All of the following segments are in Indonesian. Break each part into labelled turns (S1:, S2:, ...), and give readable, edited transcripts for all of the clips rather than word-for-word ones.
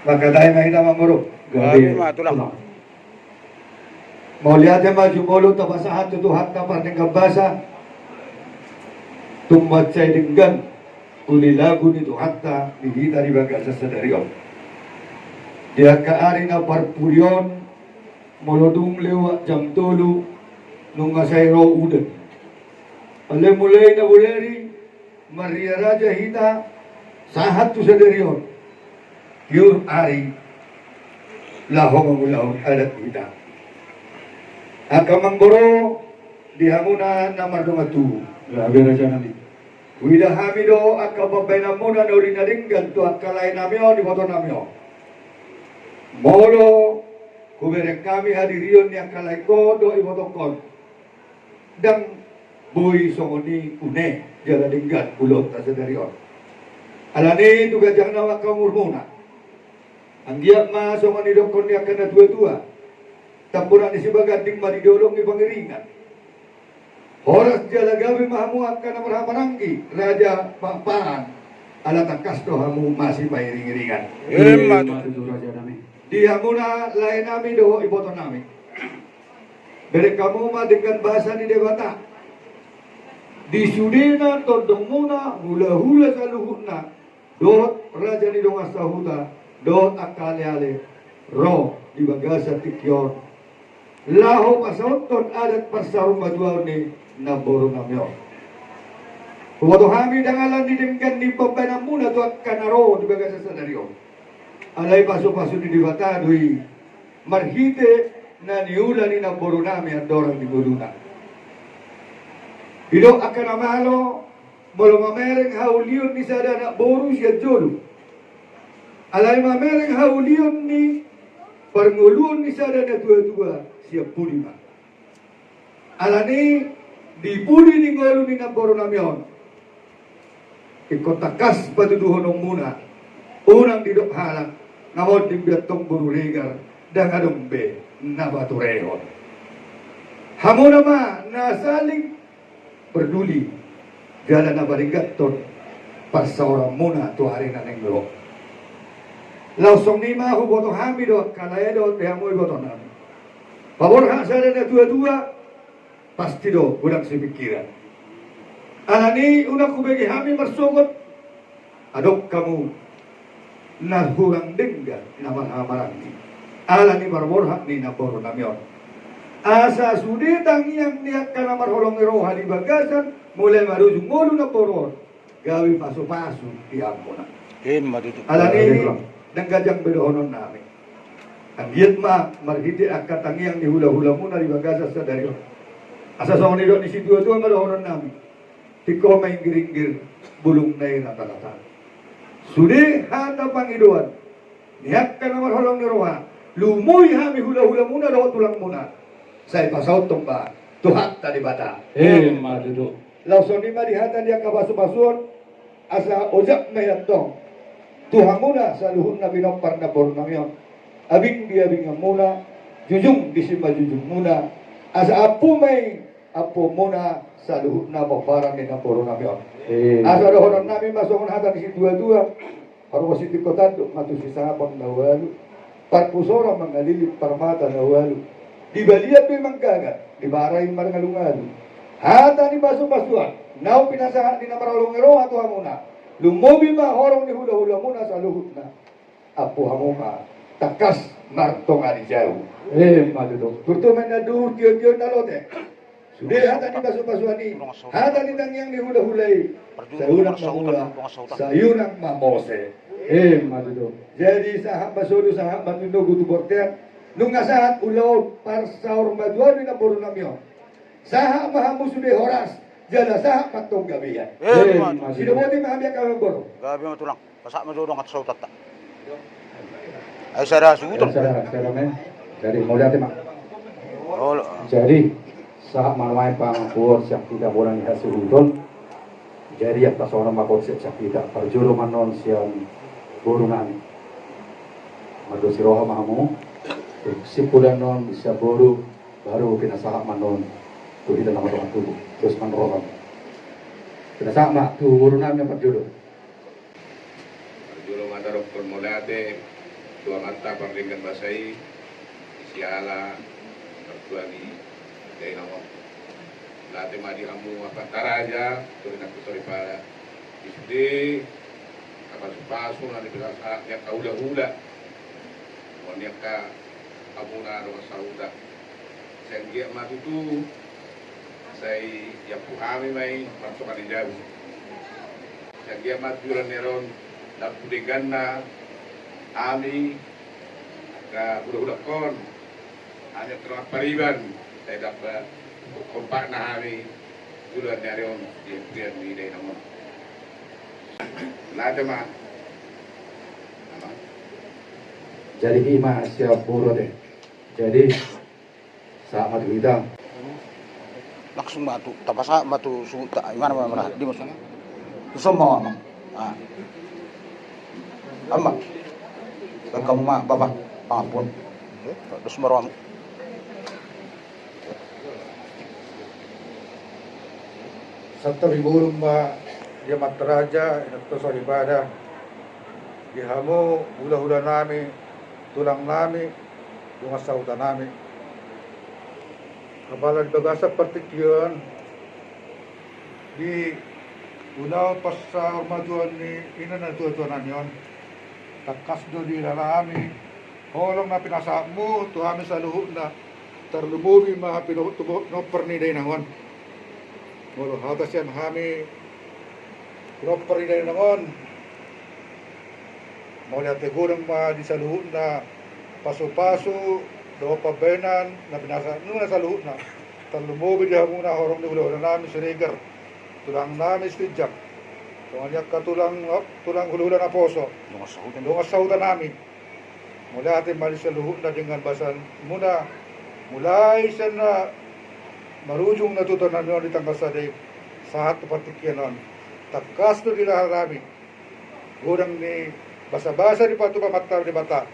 S1: maka tayo mahina mamuro.
S2: Gabi matulang.
S1: Mau lihat ya maju mulu tapasahan tutuhat tapar ng kabasa. Tumbat sa dinggan. Ulilago nito hatta dihita di bagasa sa dario. Dia kaari na parpuryon molodung lewa jam tolu nung asayro udan. Ale mulai na buleri Maria Raja hita sahat tu sa dario. Pure ari lahong ulahon adat hita. Akamang boro dihamuna na mardungatu. Grabe raja namin. Wida hamido akababay na muna na urinadinggan to akalay namyo di moto namyo. Molo kubereng kami hadirion ni akalay ko do imotokon. Dang boy songoni une jala dinggan bulot ta sedarion. Alani tu gajang nawa kamurmuna. Anggiak ma songoni dokon ni akan na tua-tua. Tampuran ni si bagading maridolong ni pangiringan. Horas jala gawi mahamu akan marhamaranggi Raja Pampaan alat kasto hamu masih pairing-iringan.
S2: Raja nami.
S1: Dia muna lain nami doho iboto nami. Dari kamu mah dengan bahasa di dewata. Di sudena todong muna hula-hula saluhutna. Dohot raja ni dong asahuta. Dohot akale-ale. Roh di bagasa tikyor. Laho pasonton adat pasarum majual ni naboro namyo. Waktu kami dangalan didengkan di pembana muna tu kanaro di bagasa sanario. Alay paso-paso di dibata dui marhite na niula ni naboro nami at dorang di guluna. Hidok akan amalo molo mamereng haulion ni sada na boru siya jolo. Alay mamereng haulion ni panguluan ni sada na tua-tua siap puli ma. Alani di puli ni ngolu ni naboro namyon. Ikotakas patuduhon ng muna. Unang didok halak. Ngamod di biatong buru regar. Dangadong be nabaturehon. Hamo nama nasaling berduli. Gala na barigaton. Pasaurang muna tuharin na nenglo. Lausong ni mahu boto hamido. Kalaya do tehamoy boto namin. Pabor sana na dua-dua pasti do kurang sepikiran. Alani una kubegi hami marsugot adok kamu nahurang denggan naman amarangi. Alani marborhak ni naboro namyon. Asa sudetang yang niat kana marholong roha di bagasan mulai marujung mulu na poror gawi pasu-pasu tiampo na. Alani dan gajang bedohonon namin. Ang giat ma marhiti akatang yang ni hula-hula muna di bagasa sa dario. Asa sa onidot ni si tua-tua madahonon namin. Tiko may giringgir bulong na yung natalatan. Sudi hata pangiduan. Niyak ka na marholong ni Roha. Lumoy hami hula-hula muna daw tulang muna. Sa ipasaw tumba. Tuhat tadi bata.
S2: Madudo.
S1: Lauson ni marihatan dia kabaso-bason. Asa ojak na yatong. Tuhang muna sa luhun na binompar na bornamyon. Abing dia bingang muna, jujung disimba jujung muna, asa apu may apu muna sa luhut na mabarang ni naboro namyon. Asa dohonon namin masukon hatan si dua-dua, harus si tikotando matu si sapang nawalu, parpusora mangalilip parmata nawalu, di baliat memang gagat, di barayin marangalungalu. Hatan ni baso-basuan, nau pinasahan ni namarolong ero ato hamuna, lumobi ma horong ni hula-hula muna sa luhut na, apu hamuma. Takas martong ari jauh.
S2: Madudo.
S1: Turtuman na dur tiyo-tiyo na lote. Sudah hata ni baso-basuan ni. Hata ni tangyang ni hula-hulay. Sa unang mahula. Sa unang mamose.
S2: Madudo.
S1: Jadi sahab basodo sahab matundo gutu bortean. Nung asahat ulaw par saur maduan ni na puro namyo. Sahab mahamu sudah horas. Jala sahab patong gabihan. Sino mo di mahamya kawang boro?
S2: Gabi matulang. Pasak madudong at sautat ta. Ay sara sugutol.
S3: Sara men. Dari mulai tema. Jadi saat manwai pangapur siap tidak bolang ya sugutol. Jadi atas orang makor siap tidak perjuru manon siang borunan. Madu siroha mahamu. Sipulan non bisa boru baru kena sahak manon. Tu kita nama doang tubuh. Terus manroham. Kena sahak mak tu borunan yang perjuru.
S4: Perjuru matarok permulate tua mata pangringgan basai siala pertuani dari nama lati madi hamu apa taraja turin aku sorry para isde kapal sepasu nanti berasa yang kau hula wanyak ka amuna do sauda sengge matu tu saya yang puhami mai masuk di jauh sengge matu neron dapat ganna ami ka udah kon hanya terang pariban saya dapat kompak na ami duluan neron di dari nama lada mah
S3: Jadi ima siap buru deh. Jadi sama kita
S2: langsung matu tapasa matu suta gimana mana di mana semua mah ama kamu mah bapak pangapun terus marom
S3: satu ribu rumah dia materaja itu ibadah dihamu hula-hula nami tulang nami bunga sauda nami kapala bagasa partikian di ulau pasa ormaduan ni ina na tuan yon takas do di lalami holong na pinasamu tu kami sa luhut na terlumubi ma pinutubo no perni day nahon molo hatas yan kami no perni day nahon mula tegurang ma di sa luhut na paso-paso do pabenan na pinasa nuna sa luhut na terlumubi di muna horong ni ulo na namin sinigar tulang namin stidjak tumanyak ka tulang hululan na poso lungas saudan namin mula atin mali sa luhut na dengan basan muna mulai siya na marujung na tuto na nyon itang kasaday sa hato patikyanon takas to nila harami gurang ni basa-basa di patu pamatar di bata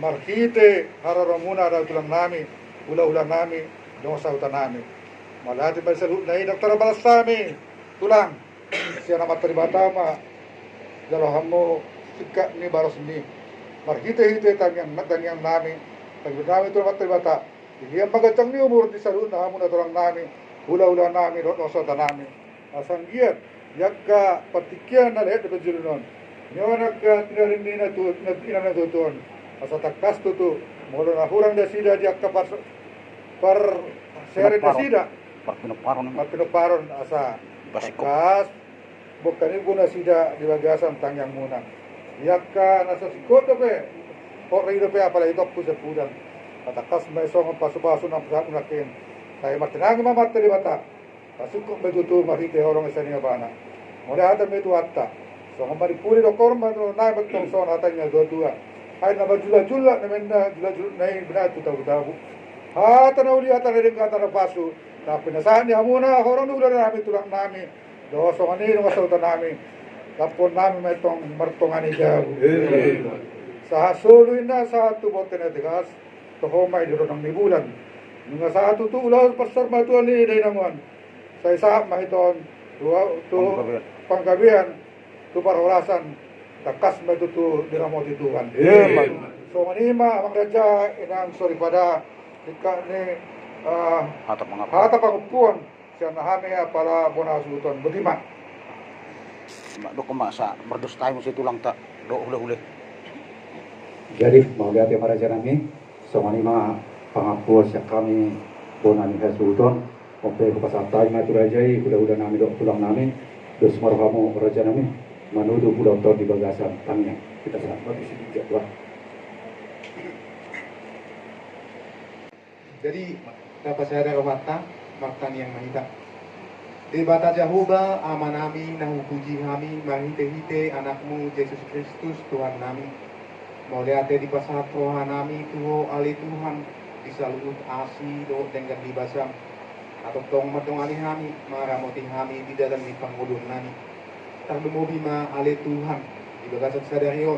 S3: marhite hararamuna raw tulang nami ula-ula nami lungas saudan namin mula atin mali sa luhut na inagtarabalas nami tulang siya na mataribata ma dalahan mo sika ni baros ni marhite-hite tanyang nami tanyang nami ito na mataribata hindi ang magandang ni umur di salun na hamon na tulang nami hula-hula nami rotosota nami asang iyat yagka patikyan na lehet na pajurunon nyo nagka tinarin na tutuan asa takas tutu molo na hurang da sida yagka par seri da sida Pinuparon asa takas bukan ibu na sida di bagasan tangyang muna yagka nasa sikoto pe rido pe apala ito po sa pudang atakas may song paso-paso ng unakin kaya matinangi mamatali bata pasukok may tutu marite horong isa niya bana mula hata may tuwatta so kung maripuli do korma no na magtong son hata niya dua ay na majula-jula namin na jula-jula na yung binatu tabu-tabu hata na uli hata na rin kata na paso na pinasahan niya muna horong nula na namin tulang namin do so kanino kasauta namin tapon namin may itong martongan ni Jabu sa hasuloy na sa tubote na tigas tohomay dito ng nibulan. Nga sa tutulaw, pastor matuan ni Iday naman. Sa isa, mahiton, panggabihan, tu parolasan, takas may tutu, diramo titukan. So, manima, ang radya, inang sorry pada, ika ni, hata pangupuan, siya nahami para bonasuton, butima.
S2: do kuma sa berdus tayo mo si tulang ta do hule-hule
S3: Jadi, mau lihat yang maraja nami, sama ni mga pangapur siya kami bonan ni Sultan ope ko pasatay na turajay udah namin do tulang namin dos marhamo raja namin manudu pulau to di bagasan tangnya kita selamat di sini jadwal.
S5: Jadi dapat saya ada martan yang mahita di bata Jahuba amanami nahupuji kami mahite-hite anakmu Yesus Kristus Tuhan nami mau lihat di pasat rohanami tuho ali Tuhan di salut asi do dengan di basam atau tong matongani kami maramoti kami di dalam di pangulun nami terlumubi ma ali Tuhan di bagasan sadarion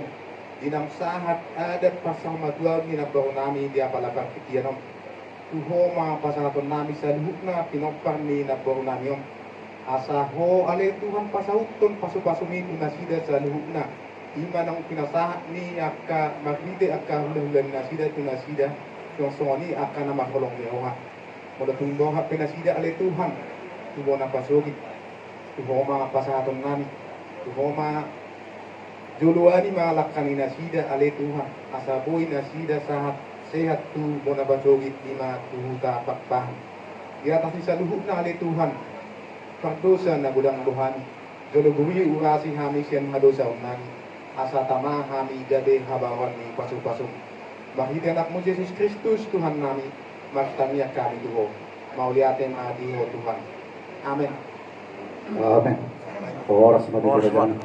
S5: dinam sahat ada pasang madual ni nabaw nami di apalakang kitianom tuho ma pasaton nami sa luhukna pinopang ni nabaw nami asa ho ali Tuhan pasauton pasu-pasumin unasida sa luhukna Ima nang pinasahat ni aka magnite aka hula-hula nasida tu nasida yung ni aka na makolong lewa. Mula tumbo ha pinasida ale Tuhan. Tubo na pasugit. Tubo mga pasahatong nani. Tubo mga juluani mga lakani nasida ale Tuhan. Asaboy nasida sahat sehat tu bona pasugit ni mga tuhuta pakpahan. Di atas ni sa luhut na ale Tuhan. Pagdosa na gudang luhani. Julubuhi urasi hami siyan madosa unani. Asa tama kami gabe habawan ni pasung-pasung. Bahiti anakmu Yesus Kristus Tuhan nami, magtaniya kami duho. Mauliatin adiho Tuhan. Amen.
S3: Amen. Oras
S2: Oras,
S3: mabibigyan.